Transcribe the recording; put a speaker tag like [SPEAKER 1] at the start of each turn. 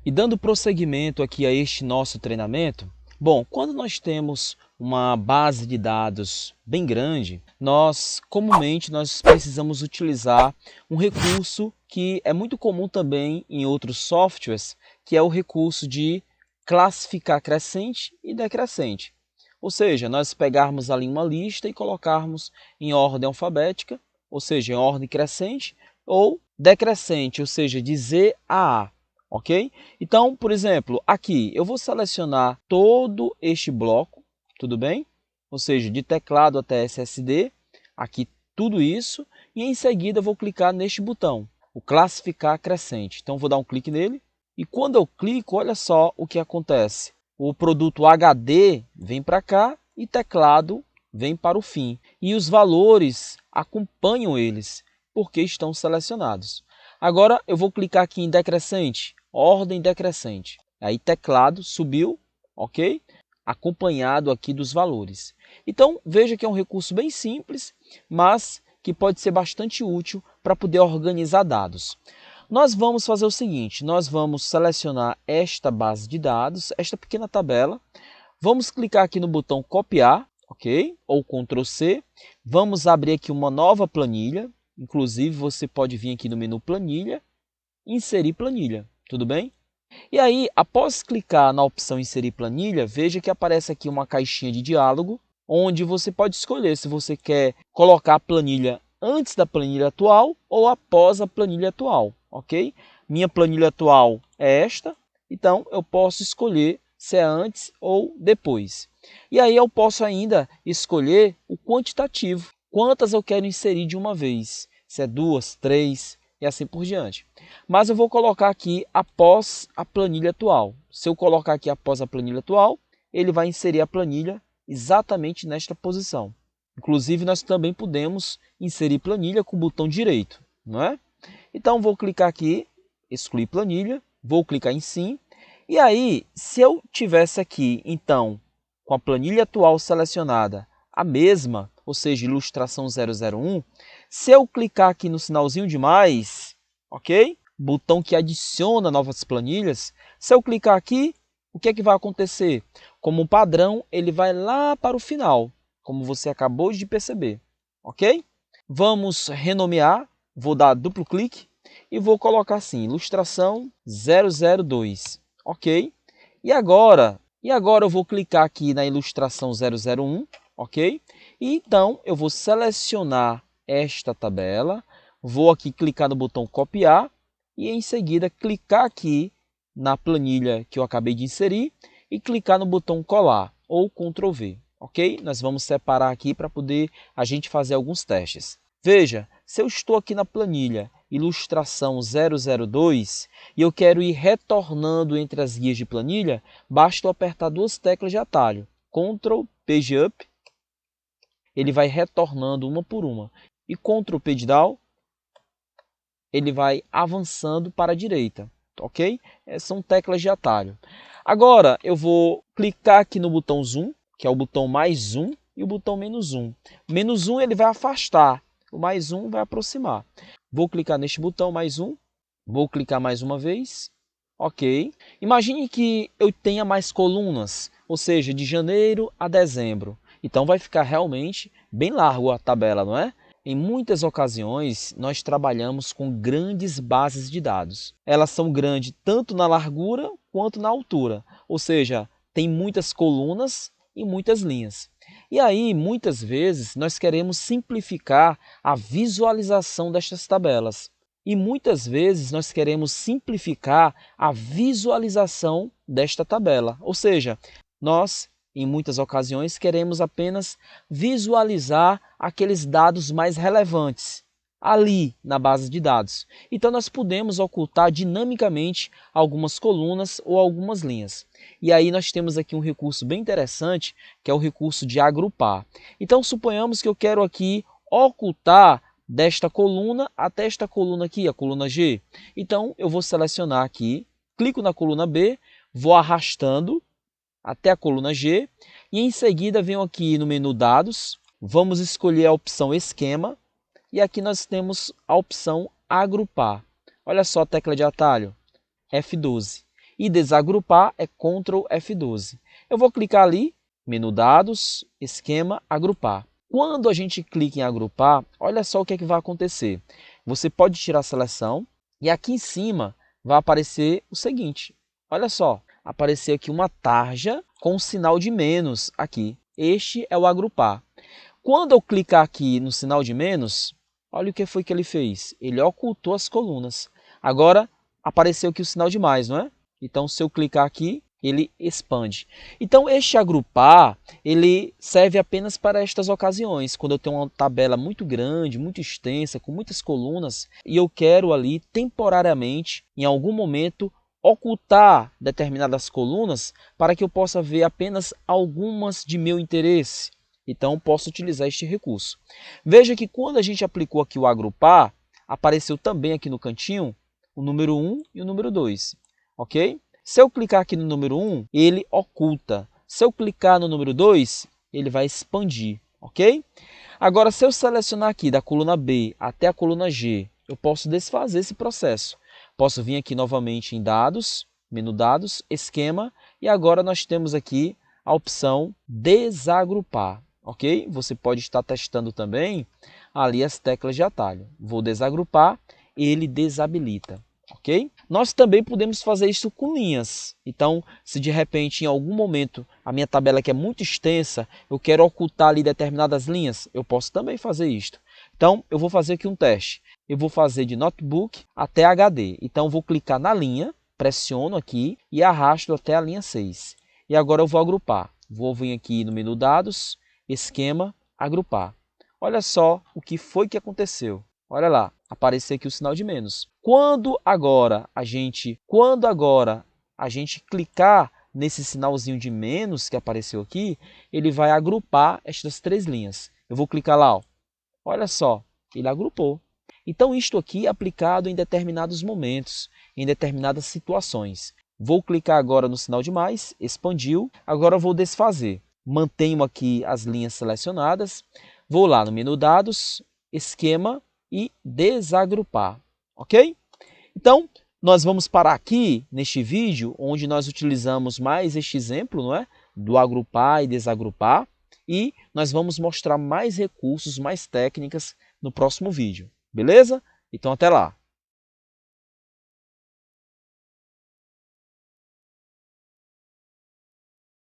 [SPEAKER 1] E dando prosseguimento aqui a este nosso treinamento, bom, quando nós temos uma base de dados bem grande, comumente nós precisamos utilizar um recurso que é muito comum também em outros softwares, que é o recurso de classificar crescente e decrescente. Ou seja, nós pegarmos ali uma lista e colocarmos em ordem alfabética, ou seja, em ordem crescente, ou decrescente, ou seja, de Z a A. Ok? Então, por exemplo, aqui eu vou selecionar todo este bloco, tudo bem? Ou seja, de teclado até SSD, aqui tudo isso, e em seguida eu vou clicar neste botão, o classificar crescente. Então, vou dar um clique nele, e quando eu clico, olha só o que acontece. O produto HD vem para cá e teclado vem para o fim. E os valores acompanham eles, porque estão selecionados. Agora eu vou clicar aqui em decrescente, ordem decrescente. Aí teclado subiu, ok? Acompanhado aqui dos valores. Então veja que é um recurso bem simples, mas que pode ser bastante útil para poder organizar dados. Nós vamos fazer o seguinte, nós vamos selecionar esta base de dados, esta pequena tabela, vamos clicar aqui no botão copiar, ok? Ou Ctrl C, vamos abrir aqui uma nova planilha, inclusive você pode vir aqui no menu planilha, inserir planilha, tudo bem? E aí, após clicar na opção inserir planilha, veja que aparece aqui uma caixinha de diálogo, onde você pode escolher se você quer colocar a planilha antes da planilha atual ou após a planilha atual, ok? Minha planilha atual é esta, então eu posso escolher se é antes ou depois. E aí eu posso ainda escolher o quantitativo, quantas eu quero inserir de uma vez, se é 2, 3 e assim por diante. Mas eu vou colocar aqui após a planilha atual. Se eu colocar aqui após a planilha atual, ele vai inserir a planilha exatamente nesta posição. Inclusive, nós também podemos inserir planilha com o botão direito, não é? Então, vou clicar aqui, excluir planilha, vou clicar em sim. E aí, se eu tivesse aqui, então, com a planilha atual selecionada, a mesma, ou seja, ilustração 001, se eu clicar aqui no sinalzinho de mais, ok? Botão que adiciona novas planilhas, se eu clicar aqui, o que é que vai acontecer? Como padrão, ele vai lá para o final, como você acabou de perceber, ok? Vamos renomear, vou dar duplo clique e vou colocar assim, ilustração 002, ok? E agora eu vou clicar aqui na ilustração 001, ok? E então eu vou selecionar esta tabela, vou aqui clicar no botão copiar e em seguida clicar aqui na planilha que eu acabei de inserir e clicar no botão colar ou Ctrl V, ok? Nós vamos separar aqui para poder a gente fazer alguns testes. Veja, se eu estou aqui na planilha ilustração 002 e eu quero ir retornando entre as guias de planilha, basta eu apertar duas teclas de atalho, Ctrl Page Up, ele vai retornando uma por uma, e Ctrl Page Down, ele vai avançando para a direita, ok? São teclas de atalho. Agora eu vou clicar aqui no botão Zoom, que é o botão mais zoom, e o botão menos zoom. Menos zoom ele vai afastar, o mais zoom vai aproximar. Vou clicar neste botão mais um, vou clicar mais uma vez, ok. Imagine que eu tenha mais colunas, ou seja, de janeiro a dezembro. Então vai ficar realmente bem largo a tabela, não é? Em muitas ocasiões, nós trabalhamos com grandes bases de dados. Elas são grandes tanto na largura quanto na altura, ou seja, tem muitas colunas e muitas linhas. E aí, muitas vezes, nós queremos simplificar a visualização destas tabelas. E muitas vezes nós queremos simplificar a visualização desta tabela. Ou seja, nós, em muitas ocasiões, queremos apenas visualizar aqueles dados mais relevantes ali na base de dados. Então, nós podemos ocultar dinamicamente algumas colunas ou algumas linhas. E aí nós temos aqui um recurso bem interessante, que é o recurso de agrupar. Então, suponhamos que eu quero aqui ocultar desta coluna até esta coluna aqui, a coluna G. Então, eu vou selecionar aqui, clico na coluna B, vou arrastando até a coluna G e em seguida venho aqui no menu Dados, vamos escolher a opção Esquema e aqui nós temos a opção Agrupar. Olha só a tecla de atalho, F12. E desagrupar é Ctrl F12. Eu vou clicar ali, menu dados, esquema, agrupar. Quando a gente clica em agrupar, olha só o que é que vai acontecer. Você pode tirar a seleção e aqui em cima vai aparecer o seguinte. Olha só, apareceu aqui uma tarja com um sinal de menos aqui. Este é o agrupar. Quando eu clicar aqui no sinal de menos, olha o que foi que ele fez. Ele ocultou as colunas. Agora apareceu aqui o sinal de mais, não é? Então, se eu clicar aqui, ele expande. Então, este agrupar, ele serve apenas para estas ocasiões, quando eu tenho uma tabela muito grande, muito extensa, com muitas colunas, e eu quero ali, temporariamente, em algum momento, ocultar determinadas colunas para que eu possa ver apenas algumas de meu interesse. Então, posso utilizar este recurso. Veja que quando a gente aplicou aqui o agrupar, apareceu também aqui no cantinho o número 1 e o número 2. Ok? Se eu clicar aqui no número 1, ele oculta. Se eu clicar no número 2, ele vai expandir. Ok? Agora, se eu selecionar aqui da coluna B até a coluna G, eu posso desfazer esse processo. Posso vir aqui novamente em dados, menu dados, esquema, e agora nós temos aqui a opção desagrupar. Ok? Você pode estar testando também ali as teclas de atalho. Vou desagrupar, ele desabilita. Ok? Nós também podemos fazer isso com linhas. Então, se de repente em algum momento a minha tabela que é muito extensa, eu quero ocultar ali determinadas linhas, eu posso também fazer isto. Então, eu vou fazer aqui um teste. Eu vou fazer de notebook até HD. Então, eu vou clicar na linha, pressiono aqui e arrasto até a linha 6. E agora eu vou agrupar. Vou vir aqui no menu dados, esquema, agrupar. Olha só o que foi que aconteceu. Olha lá, apareceu aqui o sinal de menos. Quando agora a gente clicar nesse sinalzinho de menos que apareceu aqui, ele vai agrupar estas três linhas. Eu vou clicar lá, ó. Olha só, ele agrupou. Então isto aqui é aplicado em determinados momentos, em determinadas situações. Vou clicar agora no sinal de mais, expandiu. Agora eu vou desfazer. Mantenho aqui as linhas selecionadas. Vou lá no menu dados, esquema e desagrupar. Ok? Então, nós vamos parar aqui neste vídeo, onde nós utilizamos mais este exemplo, não é? Do agrupar e desagrupar. E nós vamos mostrar mais recursos, mais técnicas no próximo vídeo. Beleza? Então, até lá!